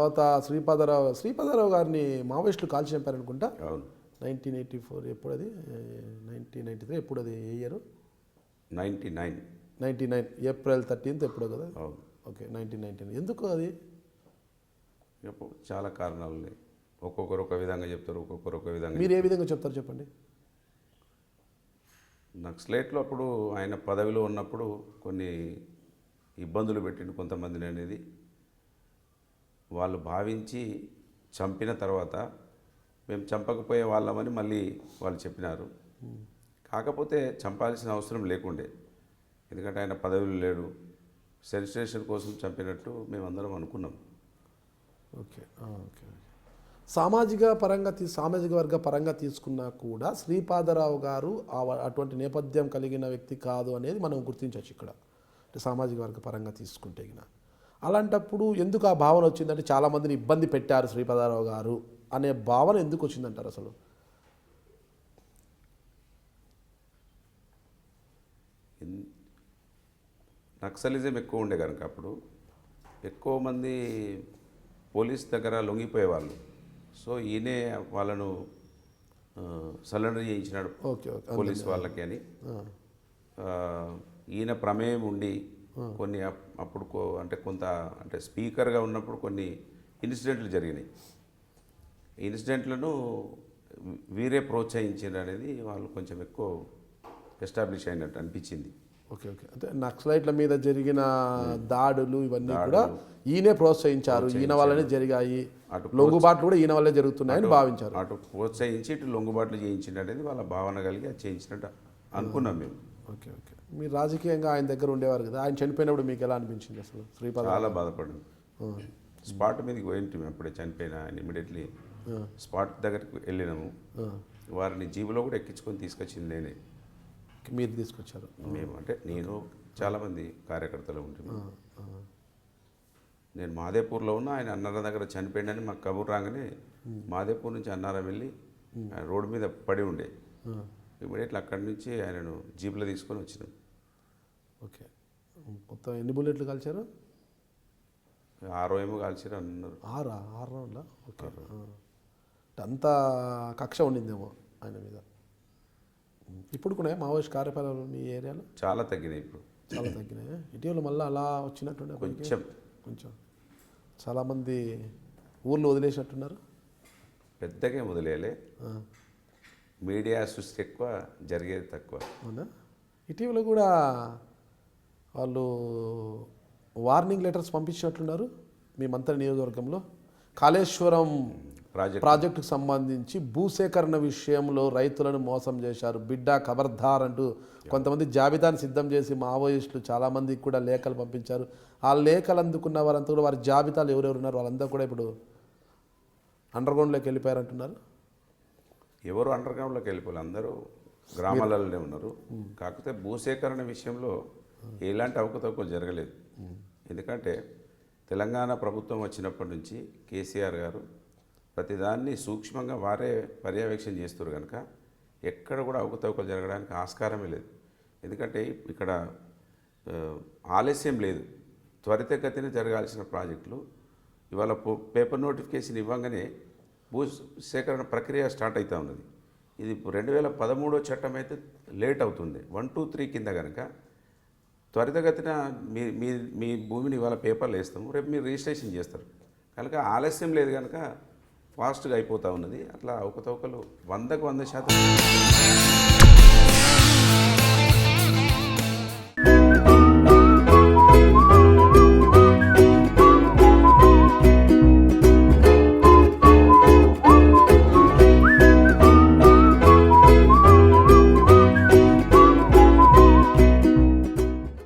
తర్వాత శ్రీపాదరావు గారిని మావోయిస్టులు కాల్చి చంపారనుకుంటా. అవును. 1984 ఎప్పుడు అది, 1993 ఎప్పుడు అది, ఏ ఇయర్? 99 ఏప్రిల్ 13 ఎప్పుడో కదా. అవును. ఓకే, 1999. ఎందుకు అది? చాలా కారణాలు ఉన్నాయి. ఒక్కొక్కరు ఒక విధంగా చెప్తారు, ఒక్కొక్కరు ఒక విధంగా. మీరు ఏ విధంగా చెప్తారు చెప్పండి. నక్సలైట్లో అప్పుడు ఆయన పదవిలో ఉన్నప్పుడు కొన్ని ఇబ్బందులు పెట్టిండు కొంతమందిని అనేది వాళ్ళు భావించి చంపిన తర్వాత మేము చంపకపోయే వాళ్ళమని మళ్ళీ వాళ్ళు చెప్పినారు. కాకపోతే చంపాల్సిన అవసరం లేకుండే, ఎందుకంటే ఆయన పదవిలో లేడు, సెన్సేషన్ కోసం చంపినట్టు మేమందరం అనుకున్నాం. Okay okay. సామాజిక వర్గ పరంగా తీసుకున్నా కూడా శ్రీపాదరావు గారు అటువంటి నేపథ్యం కలిగిన వ్యక్తి కాదు అనేది మనం గుర్తించవచ్చు ఇక్కడ. అంటే సామాజిక వర్గ పరంగా తీసుకుంటే గిన అలాంటప్పుడు ఎందుకు ఆ భావన వచ్చిందంటే చాలామందిని ఇబ్బంది పెట్టారు శ్రీపాదరావు గారు అనే భావన ఎందుకు వచ్చిందంటారు అసలు? నక్సలిజం ఎక్కువ ఉండే కనుక అప్పుడు ఎక్కువ మంది పోలీస్ దగ్గర లొంగిపోయేవాళ్ళు. సో ఈయనే వాళ్ళను సరెండర్ చేయించినాడు పోలీస్ వాళ్ళకి అని. ఈయన ప్రమేయం ఉండి కొన్ని అప్పుడు అంటే స్పీకర్గా ఉన్నప్పుడు కొన్ని ఇన్సిడెంట్లు జరిగినాయి. ఇన్సిడెంట్లను వీరే ప్రోత్సహించారు అనేది వాళ్ళు కొంచెం ఎక్కువ ఎస్టాబ్లిష్ అయినట్టు అనిపించింది. Okay okay. అంటే నక్సలైట్ల మీద జరిగిన దాడులు ఇవన్నీ కూడా ఈయనే ప్రోత్సహించారు, ఈయన వల్లనే జరిగాయి, లొంగుబాట్లు కూడా ఈయన వల్లే జరుగుతున్నాయని భావించారు. అటు ప్రోత్సహించి ఇటు లొంగుబాట్లు చేయించింది అనేది వాళ్ళ భావన కలిగి అది చేయించినట్టు అనుకున్నాం మేము. Okay okay. మీరు రాజకీయంగా ఆయన దగ్గర ఉండేవారు కదా, ఆయన చనిపోయినప్పుడు మీకు ఎలా అనిపించింది అసలు? శ్రీపాద చాలా బాధపడింది. స్పాట్ మీదకి పోయింటి అప్పుడే చనిపోయిన ఆయన. ఇమీడియట్లీ స్పాట్ దగ్గరికి వెళ్ళినాము. వారిని జీబులో కూడా ఎక్కించుకొని తీసుకొచ్చింది నేనే. మీరు తీసుకొచ్చారు? మేము అంటే నేను చాలామంది కార్యకర్తలు ఉంటున్నాం. నేను మాదేపూర్లో ఉన్న ఆయన అన్నారం దగ్గర చనిపోయిందని మాకు కబురు రాగానే మాదేపూర్ నుంచి అన్నారం వెళ్ళి ఆయన రోడ్డు మీద పడి ఉండే. ఇమీడియట్లీ అక్కడి నుంచి ఆయనను జీప్లో తీసుకొని వచ్చినాం. ఓకే. మొత్తం ఎన్ని బుల్లెట్లు కాల్చారు? 6 ఏమో కాల్చారు అన్నారు. 6 రౌండ్లా? ఓకే. అంత కక్ష ఉండిందేమో ఆయన మీద. ఇప్పుడు కూడా మావోయిస్ట్ కార్యకలాపాలు మీ ఏరియాలో చాలా తగ్గినాయి. ఇప్పుడు చాలా తగ్గినాయి. ఇటీవల మళ్ళీ అలా వచ్చినట్టుండే కొంచెం చాలామంది ఊర్లో వదిలేసినట్టున్నారు. పెద్దగా వదిలేయలే, మీడియా సృష్టి ఎక్కువ, జరిగేది తక్కువ. అవునా? ఇటీవల కూడా వాళ్ళు వార్నింగ్ లెటర్స్ పంపించినట్లున్నారు మీ మంత్రి నియోజకవర్గంలో. కాళేశ్వరం ప్రాజెక్టుకు సంబంధించి భూసేకరణ విషయంలో రైతులను మోసం చేశారు, బిడ్డ ఖబర్దార్ అంటూ కొంతమంది జాబితాను సిద్ధం చేసి మావోయిస్టులు చాలామందికి కూడా లేఖలు పంపించారు. ఆ లేఖలు అందుకున్న వారంతా కూడా వారి జాబితాలు ఎవరెవరు ఉన్నారు వాళ్ళంతా కూడా ఇప్పుడు అండర్గ్రౌండ్లోకి వెళ్ళిపోయారంటున్నారు. ఎవరు అండర్గ్రౌండ్లోకి వెళ్ళిపోవాలి, అందరూ గ్రామాలలోనే ఉన్నారు. కాకపోతే భూసేకరణ విషయంలో ఎలాంటి అవకతవకలు జరగలేదు. ఎందుకంటే తెలంగాణ ప్రభుత్వం వచ్చినప్పటి నుంచి కేసీఆర్ గారు ప్రతిదాన్ని సూక్ష్మంగా వారే పర్యవేక్షణ చేస్తారు కనుక ఎక్కడ కూడా అవకతవకలు జరగడానికి ఆస్కారమే లేదు. ఎందుకంటే ఇక్కడ ఆలస్యం లేదు, త్వరితగతిన జరగాల్సిన ప్రాజెక్టులు ఇవాళ పేపర్ నోటిఫికేషన్ ఇవ్వగానే భూసేకరణ ప్రక్రియ స్టార్ట్ అవుతూ ఉన్నది. ఇది 2013 చట్టం అయితే లేట్ అవుతుంది. 1, 2, 3 కింద కనుక త్వరితగతిన మీ భూమిని ఇవాళ పేపర్లు వేస్తాము, రేపు మీరు రిజిస్ట్రేషన్ చేస్తారు కనుక ఆలస్యం లేదు కనుక ఫాస్ట్గా అయిపోతూ ఉన్నది. అట్లా అవకతవకలు 100%